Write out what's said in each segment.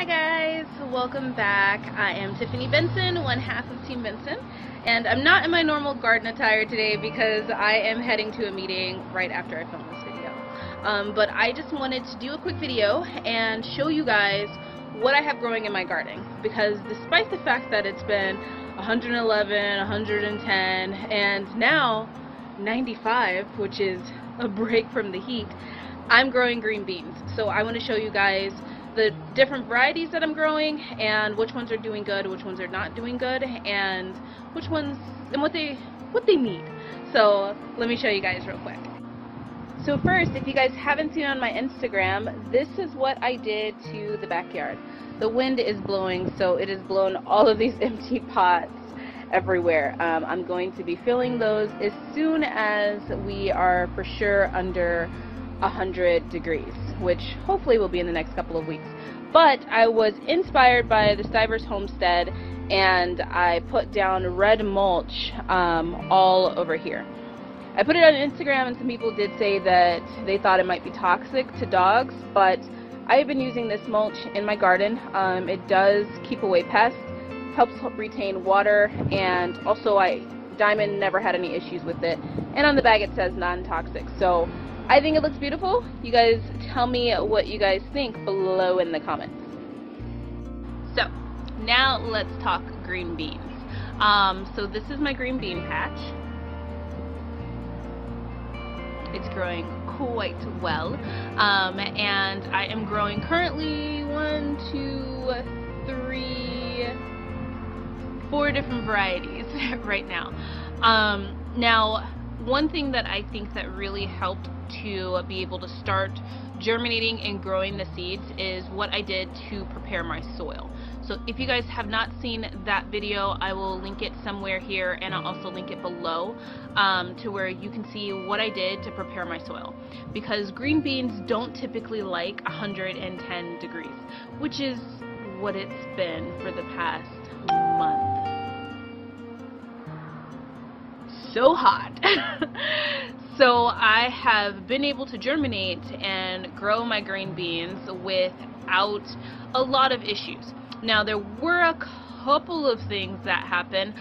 guys, welcome back. I am Tiffany Benson, one half of Team Benson, and I'm not in my normal garden attire today because I am heading to a meeting right after I film this video. But I just wanted to do a quick video and show you guys what I have growing in my garden, because despite the fact that it's been 111, 110, and now 95, which is a break from the heat, I'm growing green beans. So I want to show you guys the different varieties that I'm growing and which ones are doing good, which ones are not doing good, and which ones and what they need. So let me show you guys real quick. So first, if you guys haven't seen on my Instagram, this is what I did to the backyard. The wind is blowing, so it has blown all of these empty pots everywhere. I'm going to be filling those as soon as we are for sure under 100 degrees, which hopefully will be in the next couple of weeks. But I was inspired by the Homestead, and I put down red mulch all over here. I put it on Instagram, and some people did say that they thought it might be toxic to dogs, but I have been using this mulch in my garden. It does keep away pests, helps retain water, and also Diamond never had any issues with it. And on the bag it says non-toxic. So I think it looks beautiful. You guys tell me what you guys think below in the comments. So now let's talk green beans. So this is my green bean patch. It's growing quite well, and I am growing currently 4 different varieties right now. Now, one thing that I think that really helped to be able to start germinating and growing the seeds is what I did to prepare my soil. So if you guys have not seen that video, I will link it somewhere here, and I'll also link it below to where you can see what I did to prepare my soil. Because green beans don't typically like 110 degrees, which is what it's been for the past month. So hot. So I have been able to germinate and grow my green beans without a lot of issues. Now, there were a couple of things that happened.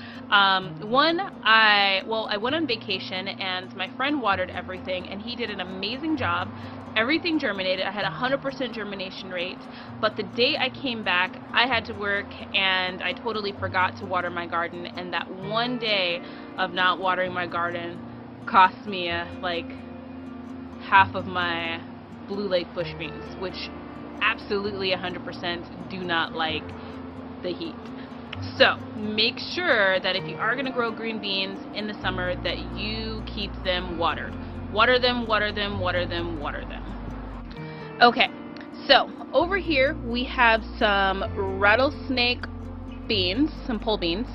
One, I went on vacation and my friend watered everything, and he did an amazing job. Everything germinated. I had 100% germination rate, but the day I came back, I had to work and I totally forgot to water my garden, and that one day of not watering my garden cost me like half of my blue lake bush beans, which absolutely 100% do not like the heat. So make sure that if you are going to grow green beans in the summer, that you keep them watered. Water them, water them, water them, water them. Okay, so over here we have some rattlesnake beans, some pole beans.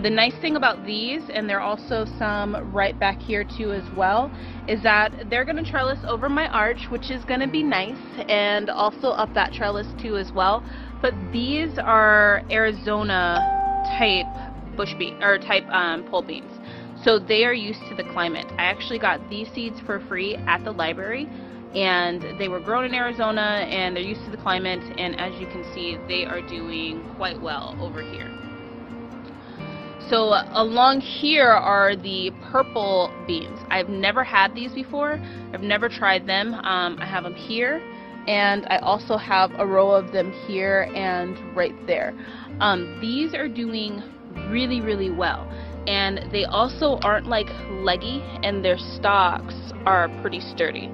The nice thing about these, and there are also some right back here too as well, is that they're going to trellis over my arch, which is going to be nice, and also up that trellis too as well. But these are Arizona type pole beans, so they are used to the climate. I actually got these seeds for free at the library, and they were grown in Arizona, and they're used to the climate, and as you can see, they are doing quite well over here. So along here are the purple beans. I've never had these before. I've never tried them. I have them here, and I also have a row of them here and right there. These are doing really, really well, and they also aren't like leggy, and their stalks are pretty sturdy.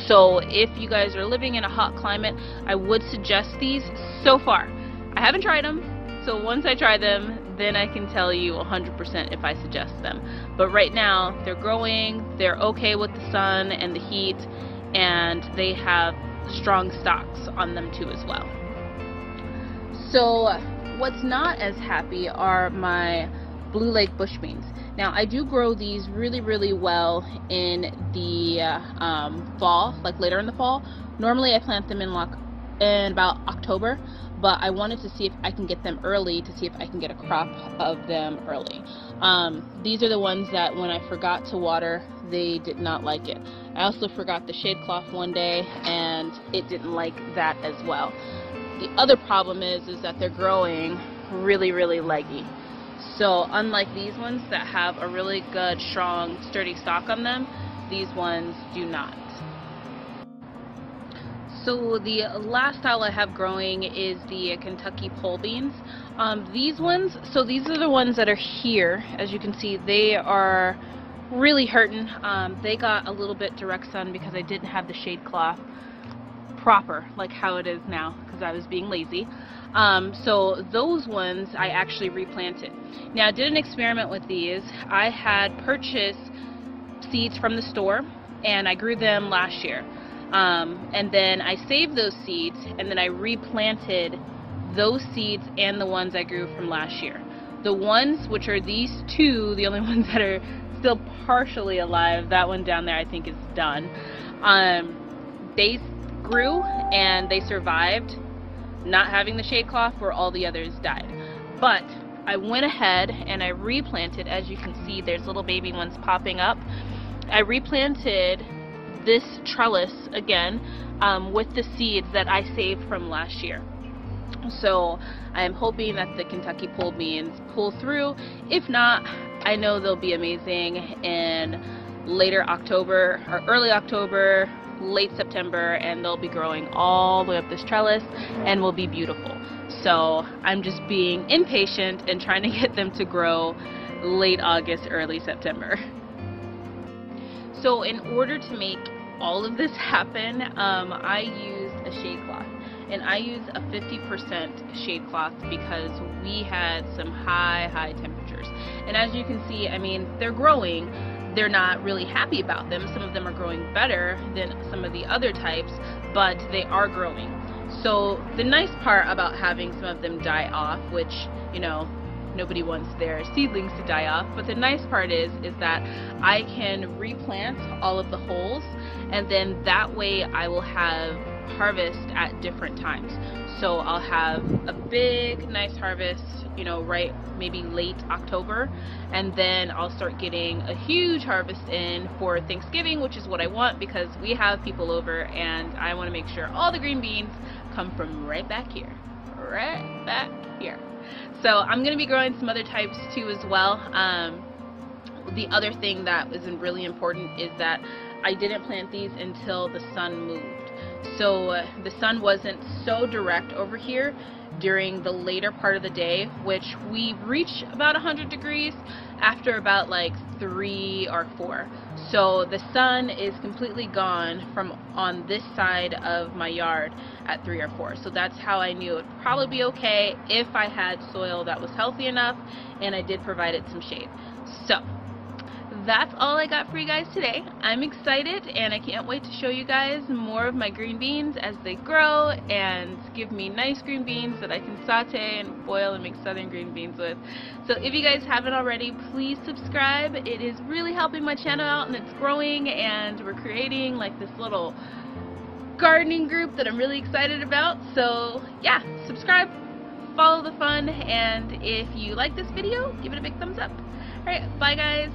So if you guys are living in a hot climate, I would suggest these so far. I haven't tried them, so once I try them, then I can tell you 100% if I suggest them. But right now, they're growing, they're okay with the sun and the heat, and they have strong stalks on them too as well. So what's not as happy are my blue lake bush beans. Now, I do grow these really, really well in the fall, like later in the fall. Normally I plant them in about October, but I wanted to see if I can get them early, to see if I can get a crop of them early. These are the ones that when I forgot to water, they did not like it. I also forgot the shade cloth one day, and it didn't like that as well. The other problem is that they're growing really, really leggy. So unlike these ones that have a really good, strong, sturdy stalk on them, these ones do not. So the last style I have growing is the Kentucky pole beans. These ones, so these are the ones that are here. As you can see, they are really hurting. They got a little bit direct sun because I didn't have the shade cloth proper, like how it is now, because I was being lazy. So those ones I actually replanted. Now I did an experiment with these. I had purchased seeds from the store and I grew them last year. And then I saved those seeds and then I replanted those seeds and the ones I grew from last year. The ones, which are these two, the only ones that are still partially alive, that one down there I think is done, they grew and they survived not having the shade cloth where all the others died. But I went ahead and I replanted. As you can see, there's little baby ones popping up. I replanted this trellis again with the seeds that I saved from last year. So I'm hoping that the Kentucky pole beans pull through. If not, I know they'll be amazing in later October or early October, late September, and they'll be growing all the way up this trellis and will be beautiful. So I'm just being impatient and trying to get them to grow late August, early September. So in order to make all of this happen, I used a shade cloth. And I use a 50% shade cloth because we had some high temperatures. And as you can see, I mean, they're growing. They're not really happy about them. Some of them are growing better than some of the other types, but they are growing. So the nice part about having some of them die off, which, you know, nobody wants their seedlings to die off, but the nice part is that I can replant all of the holes, and then that way I will have harvest at different times. So I'll have a big nice harvest, you know, right maybe late October, and then I'll start getting a huge harvest in for Thanksgiving, which is what I want because we have people over and I want to make sure all the green beans come from right back here. So I'm going to be growing some other types too as well. The other thing that is really important is that I didn't plant these until the sun moved. So the sun wasn't so direct over here during the later part of the day, which we reach about 100 degrees after about like 3 or 4. So the sun is completely gone from on this side of my yard at 3 or 4. So that's how I knew it would probably be okay if I had soil that was healthy enough and I did provide it some shade. So that's all I got for you guys today. I'm excited and I can't wait to show you guys more of my green beans as they grow and give me nice green beans that I can saute and boil and make southern green beans with. So if you guys haven't already, please subscribe. It is really helping my channel out and it's growing, and we're creating like this little gardening group that I'm really excited about. So yeah, subscribe, follow the fun, and if you like this video, give it a big thumbs up. Alright, bye guys.